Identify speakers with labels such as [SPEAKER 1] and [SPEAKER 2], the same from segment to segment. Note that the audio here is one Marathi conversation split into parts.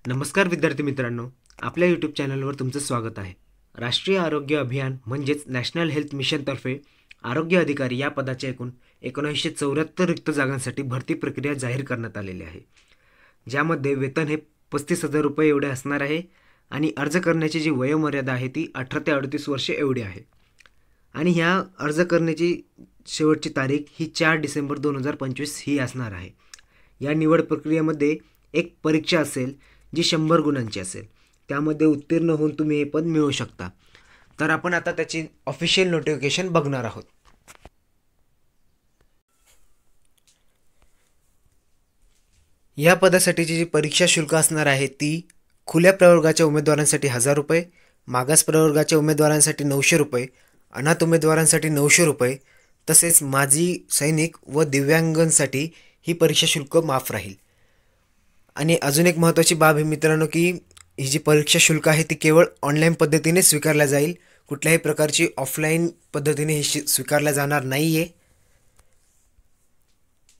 [SPEAKER 1] नमस्कार विद्यार्थी मित्रांनो, आपल्या यूट्यूब चॅनलवर तुमचं स्वागत आहे. राष्ट्रीय आरोग्य अभियान म्हणजेच नॅशनल हेल्थ मिशनतर्फे आरोग्य अधिकारी या पदाच्या एकूण 1974 रिक्त जागांसाठी भरती प्रक्रिया जाहीर करण्यात आलेली आहे. ज्यामध्ये वेतन हे 35,000 रुपये एवढे असणार आहे आणि अर्ज करण्याची जी वयोमर्यादा आहे ती 18 ते 38 वर्षे एवढी आहे. आणि ह्या अर्ज करण्याची शेवटची तारीख ही 4 डिसेंबर 2025 ही असणार आहे. या निवड प्रक्रियेमध्ये एक परीक्षा असेल जी 100 गुणांची असेल. त्यामध्ये उत्तीर्ण होऊन तुम्ही हे पद मिळवू शकता. तर आपण आता त्याची ऑफिशियल नोटिफिकेशन बघणार आहोत. या पदासाठीची जी परीक्षा शुल्क असणार आहे ती खुल्या प्रवर्गाच्या उमेदवारांसाठी 1000 रुपये, मागास प्रवर्गाच्या उमेदवारांसाठी 900 रुपये, अनाथ उमेदवारांसाठी 900 रुपये, तसेच माजी सैनिक व दिव्यांगांसाठी ही परीक्षा शुल्क माफ राहील. आणि अजून एक महत्त्वाची बाब आहे मित्रांनो की ही जी परीक्षा शुल्क आहे ती केवळ ऑनलाईन पद्धतीने स्वीकारल्या जाईल. कुठल्याही प्रकारची ऑफलाईन पद्धतीने ही स्वीकारल्या जाणार नाही आहे.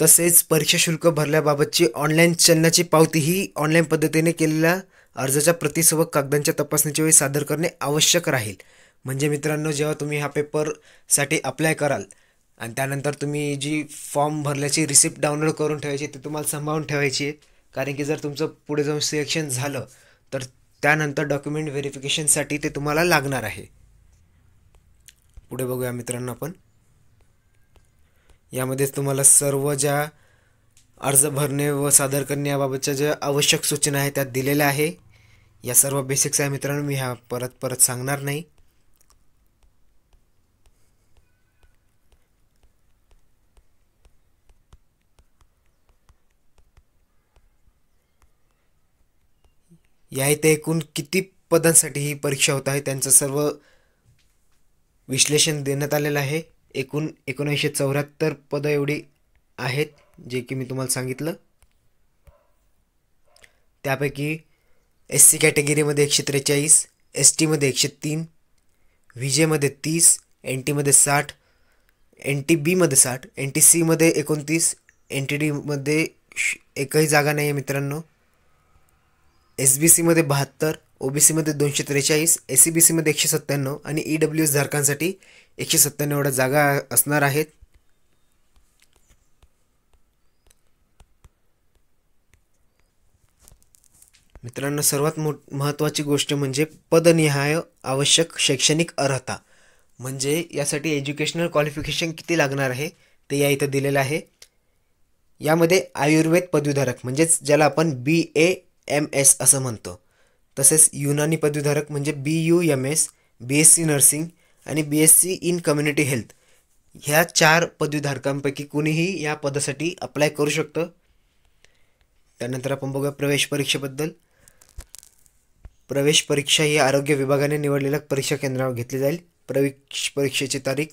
[SPEAKER 1] तसेच परीक्षा शुल्क भरल्याबाबतची ऑनलाईन चलनाची पावती ही ऑनलाईन पद्धतीने केलेल्या अर्जाच्या प्रतीसोबत कागदांच्या तपासणीच्या वेळी सादर करणे आवश्यक राहील. म्हणजे मित्रांनो, जेव्हा तुम्ही हा पेपरसाठी अप्लाय कराल आणि त्यानंतर तुम्ही जी फॉर्म भरल्याची रिसिप्ट डाउनलोड करून ठेवायची ती तुम्हाला सांभाळून ठेवायची आहे. कारण की जर तुमचं पुढे जाऊन सिलेक्शन झालं तर त्यानंतर डॉक्युमेंट व्हेरिफिकेशनसाठी ते तुम्हाला लागणार आहे. पुढे बघूया मित्रांनो आपण. यामध्येच तुम्हाला सर्व ज्या अर्ज भरणे व सादर करणे याबाबतच्या ज्या आवश्यक सूचना आहेत त्या दिलेल्या आहे. या सर्व बेसिक्स आहे मित्रांनो, मी ह्या परत सांगणार नाही. या इथे एकूण किती पदांसाठी ही परीक्षा होत आहे त्यांचं सर्व विश्लेषण देण्यात आलेलं आहे. एकूण 1974 पदं एवढी आहेत जे की मी तुम्हाला सांगितलं. त्यापैकी SC कॅटेगरीमध्ये 143, ST मध्ये 103, VJ मध्ये 30, NT मध्ये 60, NTB मध्ये 60, NTC मध्ये 29, NTD मध्ये एकही जागा नाही आहे मित्रांनो. SBC मध्ये 72, OBC मध्ये 243, SCBC मध्ये 197 आणि EWS धारकांसाठी 197 एवढ्या जागा असणार आहेत. मित्रांनो, सर्वात महत्त्वाची गोष्ट म्हणजे पदनिहाय आवश्यक शैक्षणिक अर्हता. म्हणजे यासाठी एज्युकेशनल क्वालिफिकेशन किती लागणार आहे ते या इथं दिलेलं आहे. यामध्ये आयुर्वेद पदवीधारक म्हणजेच ज्याला आपण BAMS असं म्हणतो, तसेच युनानी पदवीधारक म्हणजे BUMS, BSc नर्सिंग आणि BSc इन कम्युनिटी हेल्थ ह्या 4 पदवीधारकांपैकी कुणीही या पदासाठी अप्लाय करू शकतं. त्यानंतर आपण बघूया प्रवेश परीक्षेबद्दल. प्रवेश परीक्षा ही आरोग्य विभागाने निवडलेल्या परीक्षा केंद्रावर घेतली जाईल. प्रवेश परीक्षेची तारीख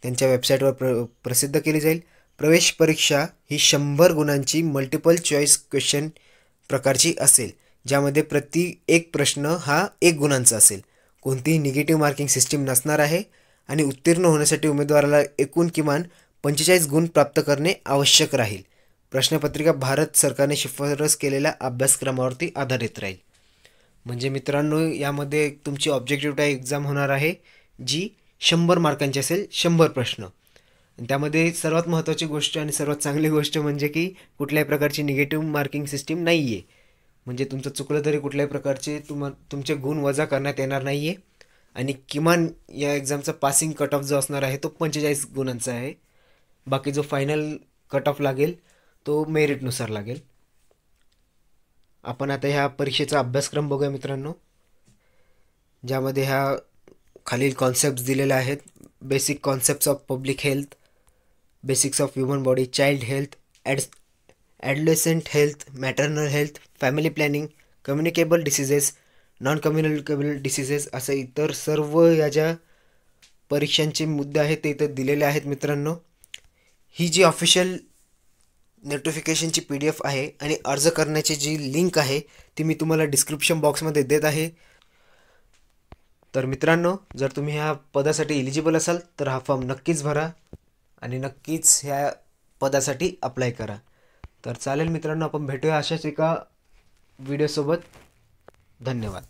[SPEAKER 1] त्यांच्या वेबसाईटवर प्रसिद्ध केली जाईल. प्रवेश परीक्षा ही 100 गुणांची मल्टिपल चॉईस क्वेश्चन प्रकारची असेल, ज्यामध्ये प्रति एक प्रश्न हा 1 गुणांचा असेल. कोणतीही निगेटिव्ह मार्किंग सिस्टीम नसणार आहे आणि उत्तीर्ण होण्यासाठी उमेदवाराला एकूण किमान 45 गुण प्राप्त करणे आवश्यक राहील. प्रश्नपत्रिका भारत सरकारने शिफारस केलेल्या अभ्यासक्रमावरती आधारित राहील. म्हणजे मित्रांनो, यामध्ये तुमची ऑब्जेक्टिव्ह टाईप एक्झाम होणार आहे जी 100 मार्कांची असेल, 100 प्रश्न. त्यामध्ये सर्वात महत्त्वाची गोष्ट आणि सर्वात चांगली गोष्ट म्हणजे की कुठल्याही प्रकारची निगेटिव्ह मार्किंग सिस्टीम नाही आहे. म्हणजे तुमचं चुकलं तरी कुठल्याही प्रकारचे तुमचे गुण वजा करण्यात येणार नाही आहे. आणि किमान या एक्झामचा पासिंग कट ऑफ जो असणार आहे तो 45 गुणांचा आहे. बाकी जो फायनल कट ऑफ लागेल तो मेरिटनुसार लागेल. आपण आता ह्या परीक्षेचा अभ्यासक्रम बघूया मित्रांनो, ज्यामध्ये ह्या खालील कॉन्सेप्ट्स दिलेल्या आहेत. Basic concepts of public health, basics of human body, child health, adolescent health, maternal health, family planning, communicable diseases, non communicable diseases असे इतर सर्व या ज्या परीक्षांचे मुद्दे आहेत ते इथं दिलेले आहेत मित्रांनो. ही जी ऑफिशियल नोटिफिकेशनची PDF आहे आणि अर्ज करण्याची जी लिंक आहे ती मी तुम्हाला डिस्क्रिप्शन बॉक्समध्ये देत आहे. तर मित्रांनो, जर तुम्ही ह्या पदासाठी एलिजिबल असाल तर हा फॉर्म नक्कीच भरा आणि नक्कीच ह्या पदासाठी अप्लाय करा. तर चालेल मित्रांनो, आपण भेटूया अशाच एका व्हिडिओसोबत. धन्यवाद.